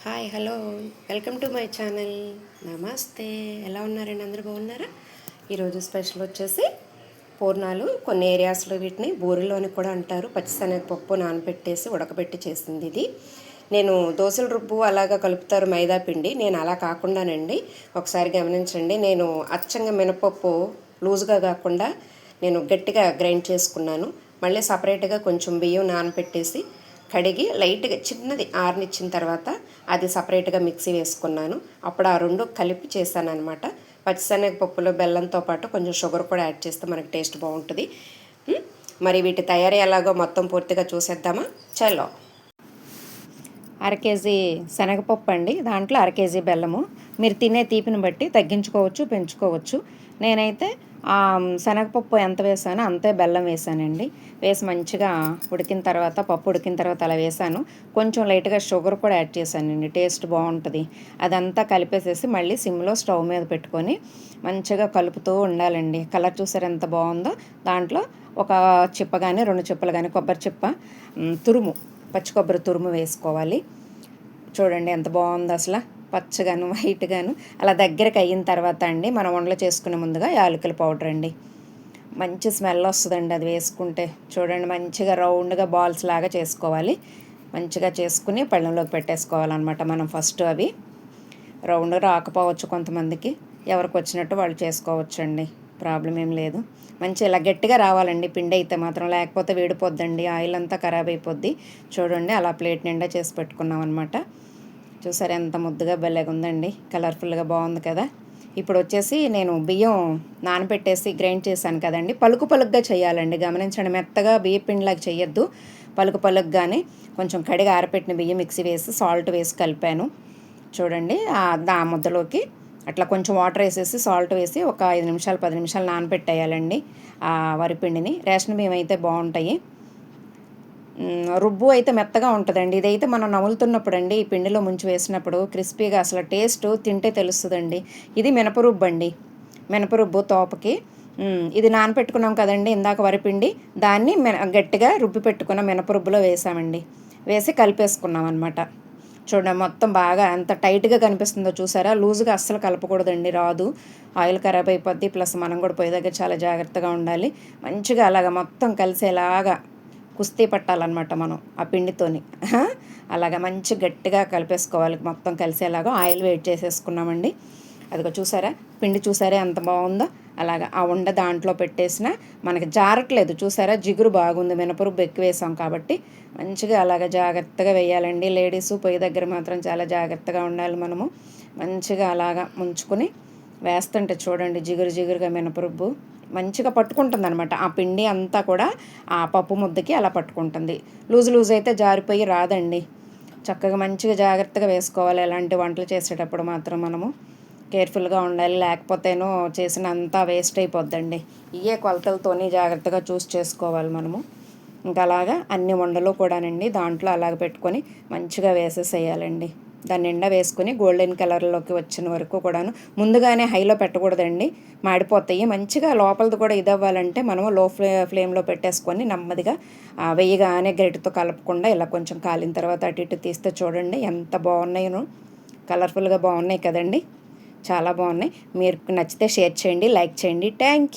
Hi hello welcome to my channel. నమస్తే. ఎలా ఉన్నారండి? అందరూ బాగున్నారా? ఈరోజు స్పెషల్ వచ్చేసి పూర్ణాలు. కొన్ని ఏరియాస్లో వీటిని బూరెలోని కూడా అంటారు. పచ్చిశనగపప్పు నానబెట్టేసి ఉడకబెట్టి చేసింది ఇది. నేను దోశల రుబ్బు అలాగా కలుపుతారు మైదా పిండి. నేను అలా కాకుండానండి, ఒకసారి గమనించండి. నేను అచ్చంగా మినపప్పు లూజ్గా కాకుండా నేను గట్టిగా గ్రైండ్ చేసుకున్నాను. మళ్ళీ సపరేట్గా కొంచెం బియ్యం నానబెట్టేసి కడిగి లైట్గా చిన్నది ఆరనిచ్చిన తర్వాత అది సపరేట్గా మిక్సీ వేసుకున్నాను. అప్పుడు ఆ రెండు కలిపి చేశాను అనమాట. పచ్చిశనగపప్పులో బెల్లంతో పాటు కొంచెం షుగర్ కూడా యాడ్ చేస్తే మనకి టేస్ట్ బాగుంటుంది. మరి వీటి తయారీ ఎలాగో మొత్తం పూర్తిగా చూసేద్దామా? చలో. అరకేజీ శనగపప్పు అండి, దాంట్లో అరకేజీ బెల్లము. మీరు తినే తీపిని బట్టి తగ్గించుకోవచ్చు, పెంచుకోవచ్చు. నేనైతే శనగపప్పు ఎంత వేసానో అంతే బెల్లం వేసానండి. వేసి మంచిగా ఉడికిన తర్వాత, పప్పు ఉడికిన తర్వాత అలా వేసాను. కొంచెం లైట్గా షుగర్ కూడా యాడ్ చేశానండి, టేస్ట్ బాగుంటుంది. అదంతా కలిపేసేసి మళ్ళీ సిమ్లో స్టవ్ మీద పెట్టుకొని మంచిగా కలుపుతూ ఉండాలండి. కలర్ చూసారు ఎంత బాగుందో. దాంట్లో ఒక చిప్ప కానీ 2 చిప్పలు కానీ కొబ్బరి చిప్ప తురుము, పచ్చి కొబ్బరి తురుము వేసుకోవాలి. చూడండి ఎంత బాగుందో అసలు, పచ్చగాను వైట్గాను. అలా దగ్గరికి అయిన తర్వాత అండి, మనం వంటలు చేసుకునే ముందుగా యాలకుల పౌడర్ అండి. మంచి స్మెల్ వస్తుందండి అది వేసుకుంటే. చూడండి మంచిగా రౌండ్గా బాల్స్ లాగా చేసుకోవాలి. మంచిగా చేసుకుని పళ్ళెంలోకి పెట్టేసుకోవాలన్నమాట మనం ఫస్ట్. అవి రౌండ్ రాకపోవచ్చు కొంతమందికి, ఎవరికి వచ్చినట్టు వాళ్ళు చేసుకోవచ్చండి, ప్రాబ్లం ఏం లేదు. మంచి ఇలా గట్టిగా రావాలండి పిండి అయితే మాత్రం, లేకపోతే వేడిపోద్దండి, ఆయిల్ అంతా ఖరాబ్ అయిపోద్ది. చూడండి అలా ప్లేట్ నిండా చేసి పెట్టుకున్నాం అనమాట. చూసారు ఎంత ముద్దుగా భలేగా ఉందండి, కలర్ఫుల్గా బాగుంది కదా. ఇప్పుడు వచ్చేసి నేను బియ్యం నానబెట్టేసి గ్రైండ్ చేశాను కదండి, పలుకు పలుకుగా చేయాలండి. గమనించండి, మెత్తగా బియ్య పిండిలాగా చేయొద్దు, పలుకు పలుకుగానే. కొంచెం కడిగి ఆరపెట్టిన బియ్యం మిక్సీ వేసి సాల్ట్ వేసి కలిపాను. చూడండి ఆ ముద్దలోకి అట్లా కొంచెం వాటర్ వేసేసి సాల్ట్ వేసి ఒక 5 నిమిషాలు 10 నిమిషాలు నానబెట్టేయాలండి ఆ వరిపిండిని. రేషన్ బియ్యం అయితే బాగుంటాయి. రుబ్బు అయితే మెత్తగా ఉంటుందండి. ఇదైతే మనం నములుతున్నప్పుడు అండి, ఈ పిండిలో ముంచి వేసినప్పుడు క్రిస్పీగా అసలు టేస్ట్ తింటే తెలుస్తుందండి. ఇది మినపరుబ్బు అండి, మినపరుబ్బు తోపకి. ఇది నానపెట్టుకున్నాం కదండి ఇందాక వరిపిండి, దాన్ని గట్టిగా రుబ్బి పెట్టుకున్న మినపరుబ్బులో వేసామండి. వేసి కలిపేసుకున్నాం అనమాట. చూడండి మొత్తం బాగా ఎంత టైట్గా కనిపిస్తుందో చూసారా. లూజ్గా అస్సలు కలపకూడదండి, రాదు, ఆయిల్ ఖరాబ్ అయిపోద్ది. ప్లస్ మనం కూడా పొయ్యి దగ్గర చాలా జాగ్రత్తగా ఉండాలి. మంచిగా అలాగ మొత్తం కలిసేలాగా కుస్తీ పట్టాలన్నమాట మనం ఆ పిండితోని. అలాగ మంచి గట్టిగా కలిపేసుకోవాలి, మొత్తం కలిసేలాగా. ఆయిల్ వేడి చేసేసుకున్నామండి. అదిగో చూసారా పిండి, చూసారా ఎంత బాగుందో. అలాగా ఆ ఉండ దాంట్లో పెట్టేసిన మనకి జారట్లేదు, చూసారా జిగురు బాగుంది. మినపరుబ్బు ఎక్కువ వేసాం కాబట్టి మంచిగా అలాగ జాగ్రత్తగా వేయాలండి. లేడీసు పొయ్యి దగ్గర మాత్రం చాలా జాగ్రత్తగా ఉండాలి మనము. మంచిగా అలాగా ముంచుకొని వేస్తుంటే చూడండి జిగురు జిగురుగా మినపరుబ్బు మంచిగా పట్టుకుంటుంది అనమాట. ఆ పిండి అంతా కూడా ఆ పప్పు ముద్దకి అలా పట్టుకుంటుంది. లూజ్ లూజ్ అయితే జారిపోయి రాదండి. చక్కగా మంచిగా జాగ్రత్తగా వేసుకోవాలి ఎలాంటి వంటలు చేసేటప్పుడు మాత్రం మనము కేర్ఫుల్గా ఉండాలి, లేకపోతేనో చేసినంతా వేస్ట్ అయిపోద్దండి. ఇవే కొలతలతోని జాగ్రత్తగా చూస్ చేసుకోవాలి మనము. ఇంకా అలాగా అన్ని వండలు కూడానండి దాంట్లో అలాగ పెట్టుకొని మంచిగా వేసేసేయాలండి. దాన్ని నిండా వేసుకొని గోల్డెన్ కలర్లోకి వచ్చిన వరకు కూడాను. ముందుగానే హైలో పెట్టకూడదండి, మాడిపోతాయి. మంచిగా లోపలది కూడా ఇది అవ్వాలంటే మనము లో ఫ్లేమ్లో పెట్టేసుకొని నెమ్మదిగా వేయగానే గరిటతో కలపకుండా ఇలా కొంచెం కాలిన తర్వాత అటు ఇటు తీస్తే చూడండి ఎంత బాగున్నాయో. కలర్ఫుల్గా బాగున్నాయి కదండి, చాలా బాగున్నాయి. మీరు నచ్చితే షేర్ చేయండి, లైక్ చేయండి. Thank you.